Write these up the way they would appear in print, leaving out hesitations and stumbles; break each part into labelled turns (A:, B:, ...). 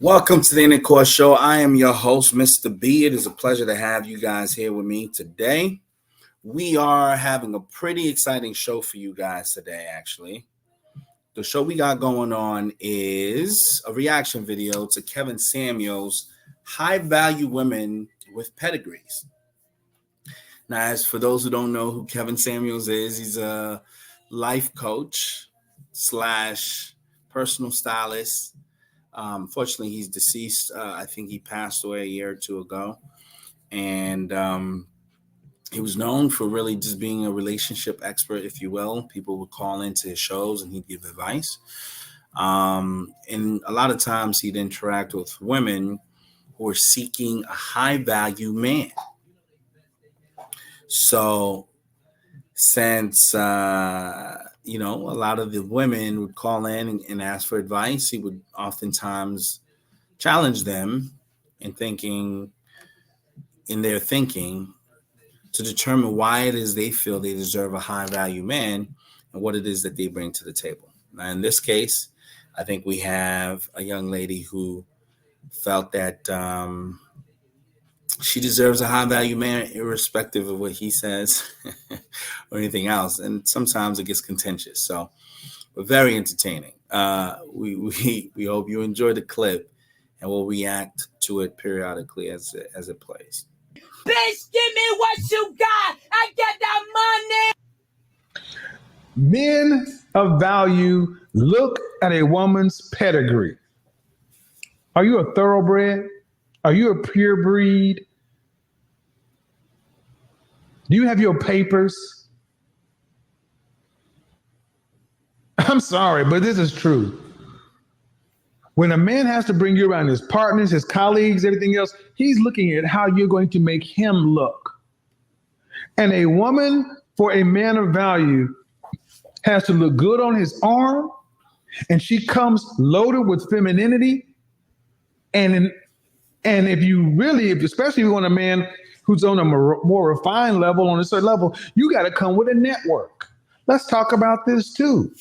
A: Welcome to the Intercourse Show. I am your host, Mr. B. It is a pleasure to have you guys here with me today. We are having a pretty exciting show for you guys today, actually. The show we got going on is a reaction video to Kevin Samuels' High Value Women with Pedigrees. Now, as for those who don't know who Kevin Samuels is, he's a life coach slash personal stylist. Fortunately, he's deceased. I think he passed away a year or two ago. And he was known for really just being a relationship expert, if you will. People would call into his shows and he'd give advice. And a lot of times he'd interact with women who were seeking a high value man. So since a lot of the women would call in and ask for advice, he would oftentimes challenge them in their thinking to determine why it is they feel they deserve a high value man and what it is that they bring to the table. Now, in this case, I think we have a young lady who felt that she deserves a high value man, irrespective of what he says or anything else. And sometimes it gets contentious. So, but very entertaining. We hope you enjoy the clip, and we'll react to it periodically as it plays.
B: Bitch, give me what you got. I get that money.
C: Men of value look at a woman's pedigree. Are you a thoroughbred? Are you a pure breed? Do you have your papers? I'm sorry, but this is true. When a man has to bring you around his partners, his colleagues, everything else, he's looking at how you're going to make him look. And a woman, for a man of value, has to look good on his arm, and she comes loaded with femininity. And especially if you want a man who's on a more refined level, on a certain level, you got to come with a network. Let's talk about this too.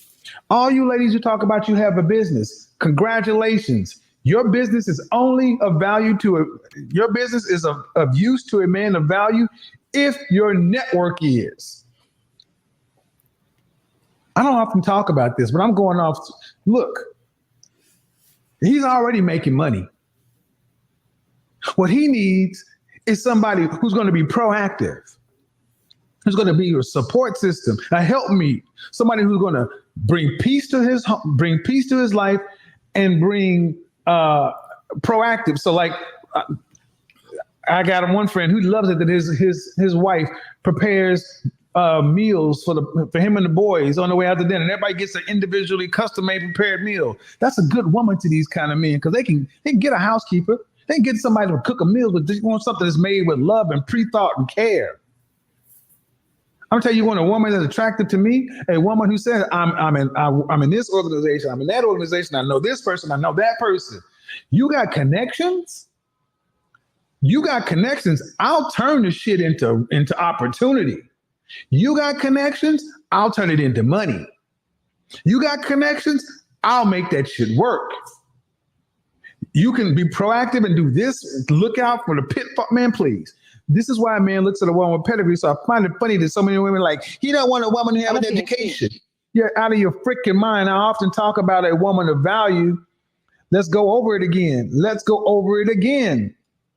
C: All you ladies who talk about you have a business, congratulations. Your business is only of value your business is of use to a man of value if your network is. I don't often talk about this, but I'm going off. Look, he's already making money. What he needs is somebody who's going to be proactive, who's going to be your support system, a helpmeet, somebody who's going to bring peace to his home, bring peace to his life, and bring proactive. So, like, I got one friend who loves it that his wife prepares meals for him and the boys on the way out to dinner. And everybody gets an individually custom-made prepared meal. That's a good woman to these kind of men, because they can get a housekeeper. They can get somebody to cook a meal, but they want something that's made with love and pre-thought and care. I'm gonna tell you, when a woman that's attractive to me, a woman who says, I'm in this organization, I'm in that organization, I know this person, I know that person. You got connections. I'll turn the shit into opportunity. You got connections, I'll turn it into money. You got connections, I'll make that shit work. You can be proactive and do this. Look out for the pitfall. Man, please. This is why a man looks at a woman with pedigree. So I find it funny that so many women he don't want a woman who have an education. You're out of your freaking mind. I often talk about a woman of value. Let's go over it again.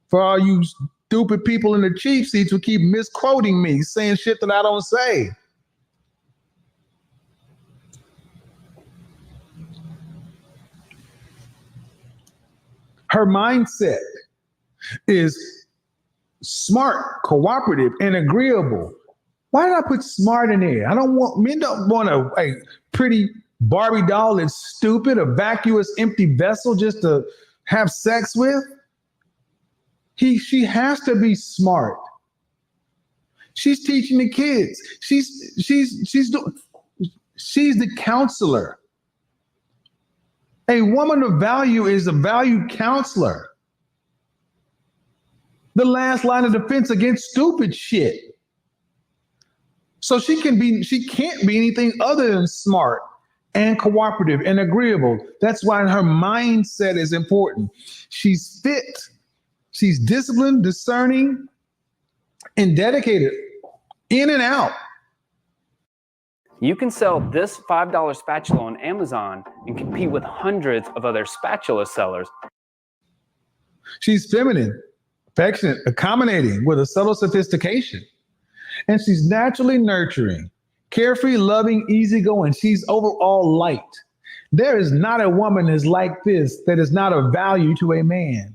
C: For all you stupid people in the cheap seats who keep misquoting me, saying shit that I don't say. Her mindset is smart, cooperative, and agreeable. Why did I put smart in there? Men don't want a pretty Barbie doll that's stupid, a vacuous, empty vessel just to have sex with. She has to be smart. She's teaching the kids. She's the counselor. A woman of value is a value counselor. The last line of defense against stupid shit. So she can't be anything other than smart and cooperative and agreeable. That's why her mindset is important. She's fit, she's disciplined, discerning, and dedicated, in and out.
D: You can sell this $5 spatula on Amazon and compete with hundreds of other spatula sellers.
C: She's feminine, affectionate, accommodating with a subtle sophistication. And she's naturally nurturing, carefree, loving, easygoing. She's overall light. There is not a woman that's like this that is not of value to a man.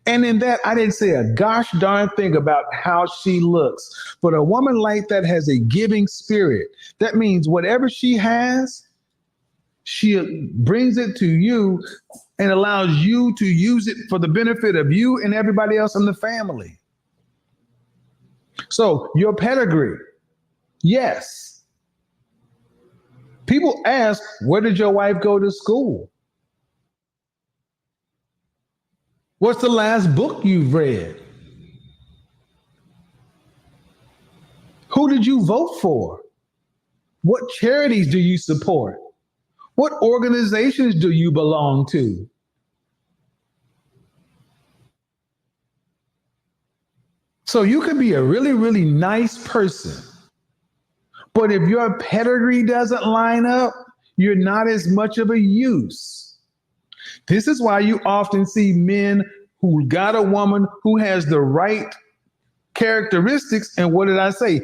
C: And in that, I didn't say a gosh darn thing about how she looks. But a woman like that has a giving spirit. That means whatever she has, she brings it to you and allows you to use it for the benefit of you and everybody else in the family. So your pedigree, yes. People ask, where did your wife go to school? What's the last book you've read? Who did you vote for? What charities do you support? What organizations do you belong to? So you could be a really, really nice person, but if your pedigree doesn't line up, you're not as much of a use. This is why you often see men who got a woman who has the right characteristics. And what did I say?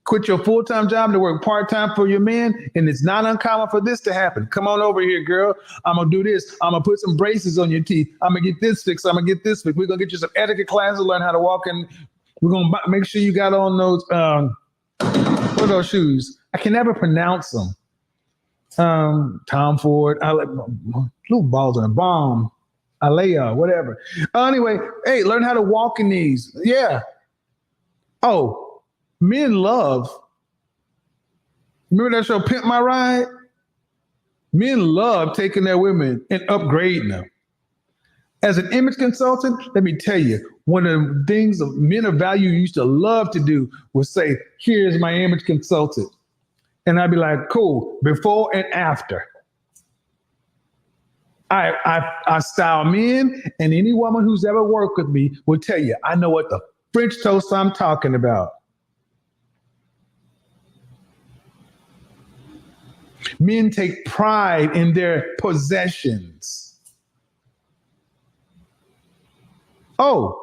C: Quit your full-time job to work part-time for your man. And it's not uncommon for this to happen. Come on over here, girl. I'm going to do this. I'm going to put some braces on your teeth. I'm going to get this fixed. I'm going to get this fixed. We're going to get you some etiquette classes, learn how to walk in. We're going to make sure you got on those, what are those shoes? I can never pronounce them. Tom Ford, little balls on a bomb, Alea, whatever. Anyway, hey, learn how to walk in these. Yeah. Oh, men love. Remember that show, Pimp My Ride? Men love taking their women and upgrading them. As an image consultant, let me tell you, one of the things men of value used to love to do was say, here's my image consultant. And I'd be like, cool, before and after. I style men, and any woman who's ever worked with me will tell you, I know what the French toast I'm talking about. Men take pride in their possessions. Oh,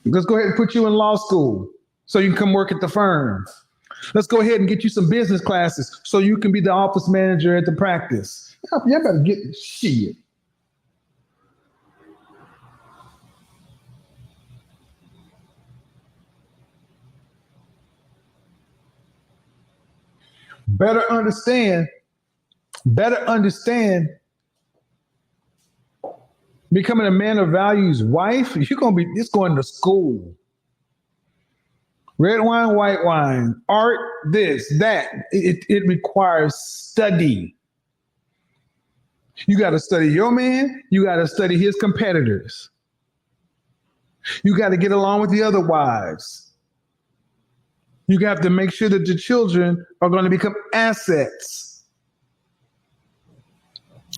C: let's go ahead and put you in law school so you can come work at the firm. Let's go ahead and get you some business classes so you can be the office manager at the practice. Y'all better get this shit. Better understand, becoming a man of value's wife, it's going to school. Red wine, white wine, art, this, that. It requires study. You got to study your man. You got to study his competitors. You got to get along with the other wives. You have to make sure that the children are going to become assets.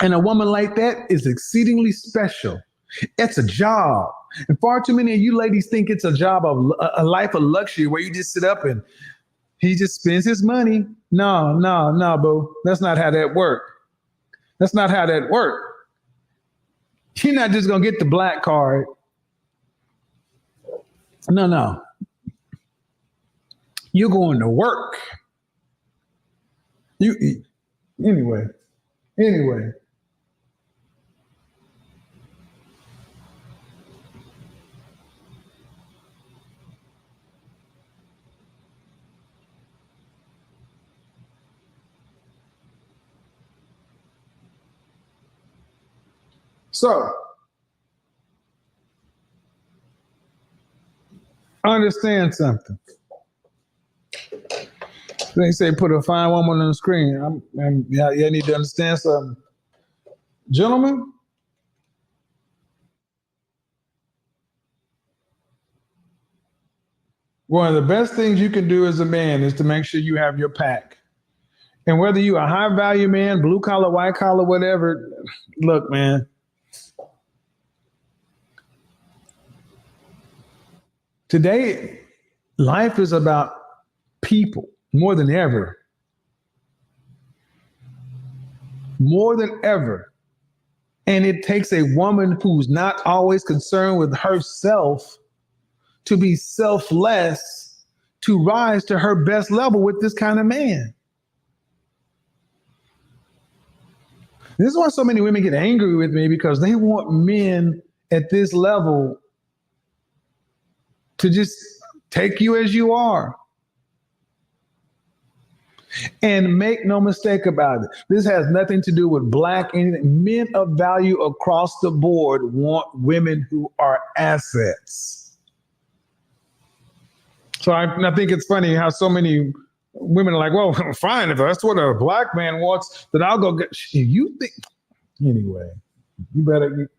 C: And a woman like that is exceedingly special. It's a job. And far too many of you ladies think it's a job of a life of luxury where you just sit up and he just spends his money. No, boo. That's not how that works. That's not how that works. You're not just going to get the black card. No. You're going to work. Anyway. So, understand something. They say put a fine woman on the screen. You need to understand something. Gentlemen, one of the best things you can do as a man is to make sure you have your pack. And whether you a high value man, blue collar, white collar, whatever, look, man. Today, life is about people more than ever. More than ever. And it takes a woman who's not always concerned with herself to be selfless to rise to her best level with this kind of man. This is why so many women get angry with me, because they want men at this level to just take you as you are. And make no mistake about it, this has nothing to do with black anything. Men of value across the board want women who are assets. So I think it's funny how so many women are like, well, fine, if that's what a black man wants, then I'll go get you think anyway. You better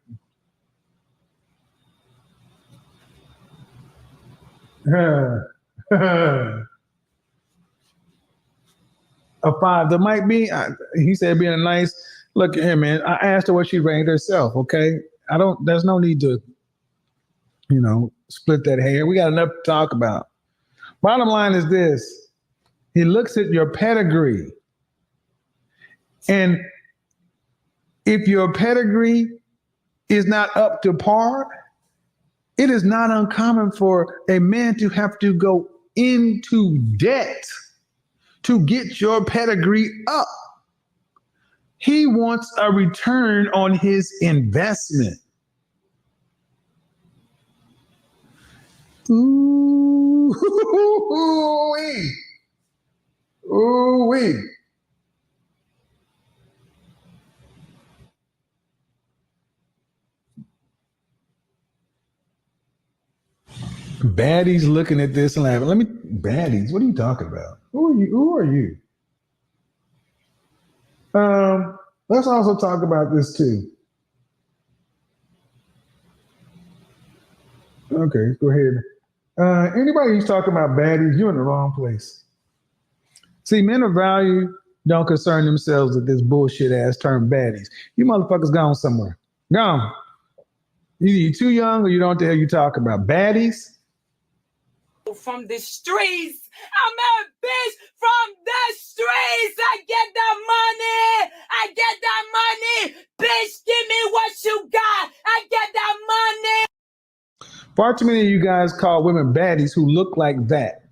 C: a 5. There might be, he said, being a nice look at him, man. I asked her what she ranked herself. Okay. There's no need to, split that hair. We got enough to talk about. Bottom line is this: he looks at your pedigree. And if your pedigree is not up to par, it is not uncommon for a man to have to go into debt to get your pedigree up. He wants a return on his investment. Ooh, ooh, Baddies looking at this and laughing. Baddies, what are you talking about? Who are you? Let's also talk about this too. Okay, go ahead. Anybody who's talking about baddies, you're in the wrong place. See, men of value don't concern themselves with this bullshit ass term baddies. You motherfuckers gone somewhere. Gone. Either you're too young or you don't know what the hell you talk about. Baddies.
B: From the streets. I'm a bitch from the streets. I get that money. I get that money. Bitch, give me what you got. I get that money.
C: Far too many of you guys call women baddies who look like that.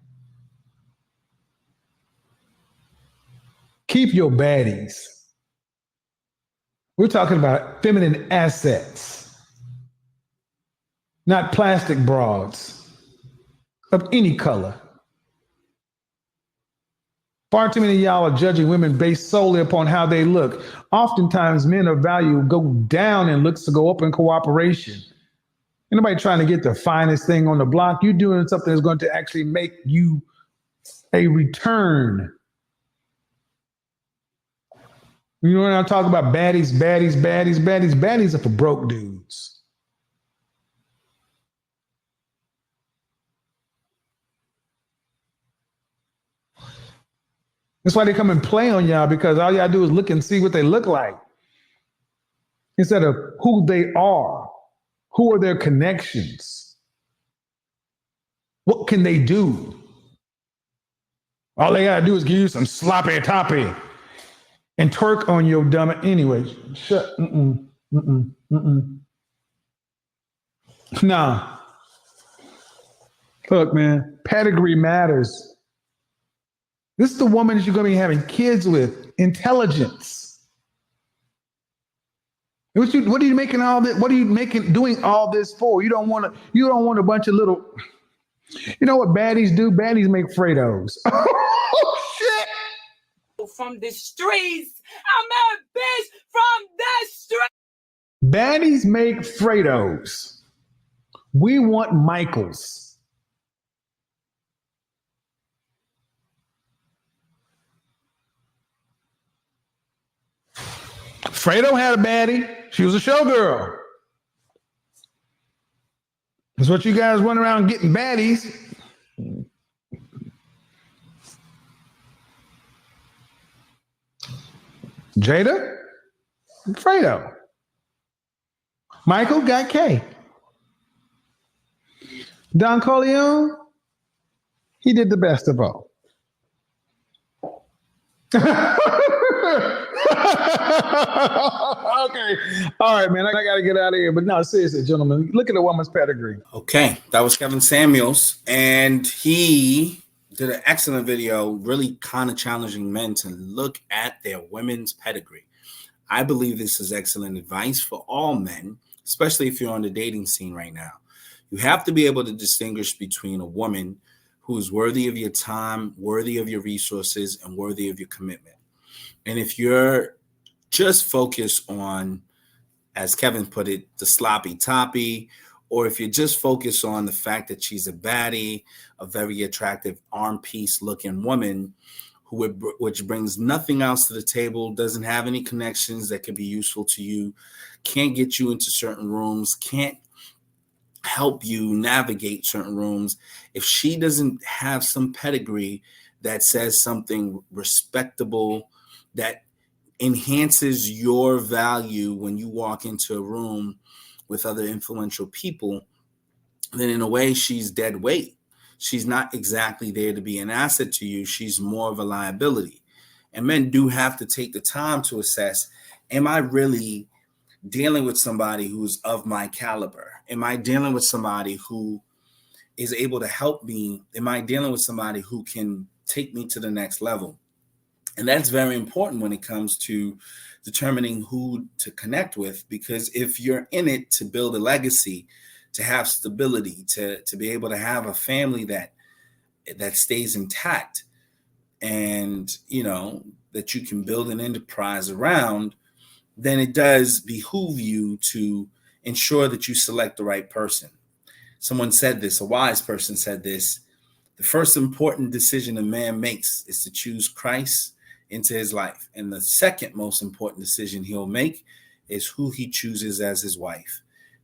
C: Keep your baddies. We're talking about feminine assets, not plastic broads of any color. Far too many of y'all are judging women based solely upon how they look. Oftentimes, men of value go down in looks to go up in cooperation. Ain't nobody trying to get the finest thing on the block. You're doing something that's going to actually make you a return. You know when I talk about baddies are for broke dudes. That's why they come and play on y'all, because all y'all do is look and see what they look like instead of who they are. Who are their connections? What can they do? All they gotta do is give you some sloppy toppy and twerk on your dumb. Anyway, shut. Nah. Look, man, pedigree matters. This is the woman that you're going to be having kids with. Intelligence. What are you making all this? What are you doing all this for? You don't want a bunch of little. You know what baddies do? Baddies make Fredos. Oh shit!
B: From the streets. I'm a bitch from the streets.
C: Baddies make Fredos. We want Michaels. Fredo had a baddie. She was a showgirl. That's what you guys run around getting baddies. Jada, Fredo. Michael got K. Don Corleone, he did the best of all. Okay. All right, man. I got to get out of here. But no, seriously, gentlemen, look at a woman's pedigree.
A: Okay, that was Kevin Samuels, and he did an excellent video, really kind of challenging men to look at their women's pedigree. I believe this is excellent advice for all men, especially if you're on the dating scene right now. You have to be able to distinguish between a woman who is worthy of your time, worthy of your resources, and worthy of your commitment. And if you're just focused on, as Kevin put it, the sloppy toppy, or if you're just focused on the fact that she's a baddie, a very attractive arm piece looking woman, which brings nothing else to the table, doesn't have any connections that could be useful to you, can't get you into certain rooms, can't help you navigate certain rooms. If she doesn't have some pedigree that says something respectable, that enhances your value when you walk into a room with other influential people, then in a way she's dead weight. She's not exactly there to be an asset to you. She's more of a liability. And men do have to take the time to assess, am I really dealing with somebody who's of my caliber? Am I dealing with somebody who is able to help me? Am I dealing with somebody who can take me to the next level? And that's very important when it comes to determining who to connect with, because if you're in it to build a legacy, to have stability, to be able to have a family that stays intact, and that you can build an enterprise around, then it does behoove you to ensure that you select the right person. Someone said this, a wise person said this: the first important decision a man makes is to choose Christ into his life. And the second most important decision he'll make is who he chooses as his wife.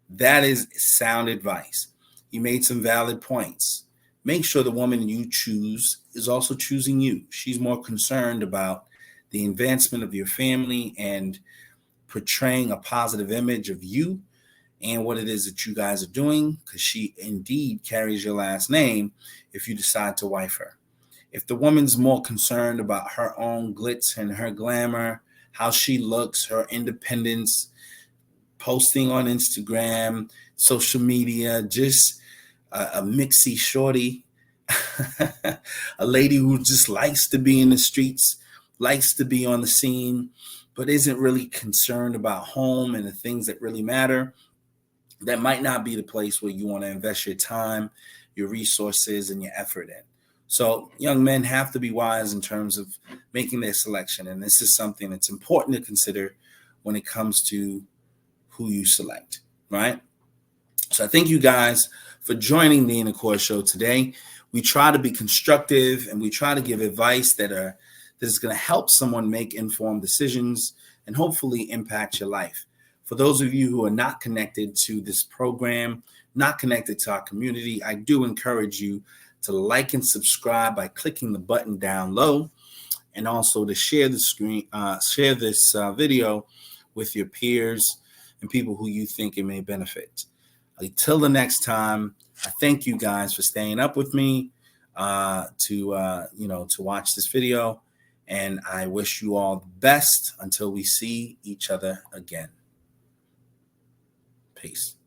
A: That is sound advice. You made some valid points. Make sure the woman you choose is also choosing you. She's more concerned about the advancement of your family and portraying a positive image of you and what it is that you guys are doing, because she indeed carries your last name if you decide to wife her. If the woman's more concerned about her own glitz and her glamour, how she looks, her independence, posting on Instagram, social media, just a mixy shorty, a lady who just likes to be in the streets, likes to be on the scene, but isn't really concerned about home and the things that really matter, that might not be the place where you want to invest your time, your resources, and your effort in. So young men have to be wise in terms of making their selection. And this is something that's important to consider when it comes to who you select, right? So I thank you guys for joining the Inner Core Show today. We try to be constructive and we try to give advice that is going to help someone make informed decisions and hopefully impact your life. For those of you who are not connected to this program, not connected to our community, I do encourage you to like and subscribe by clicking the button down low, and also to share this video with your peers and people who you think it may benefit. Until the next time, I thank you guys for staying up with me to watch this video, and I wish you all the best until we see each other again. Peace.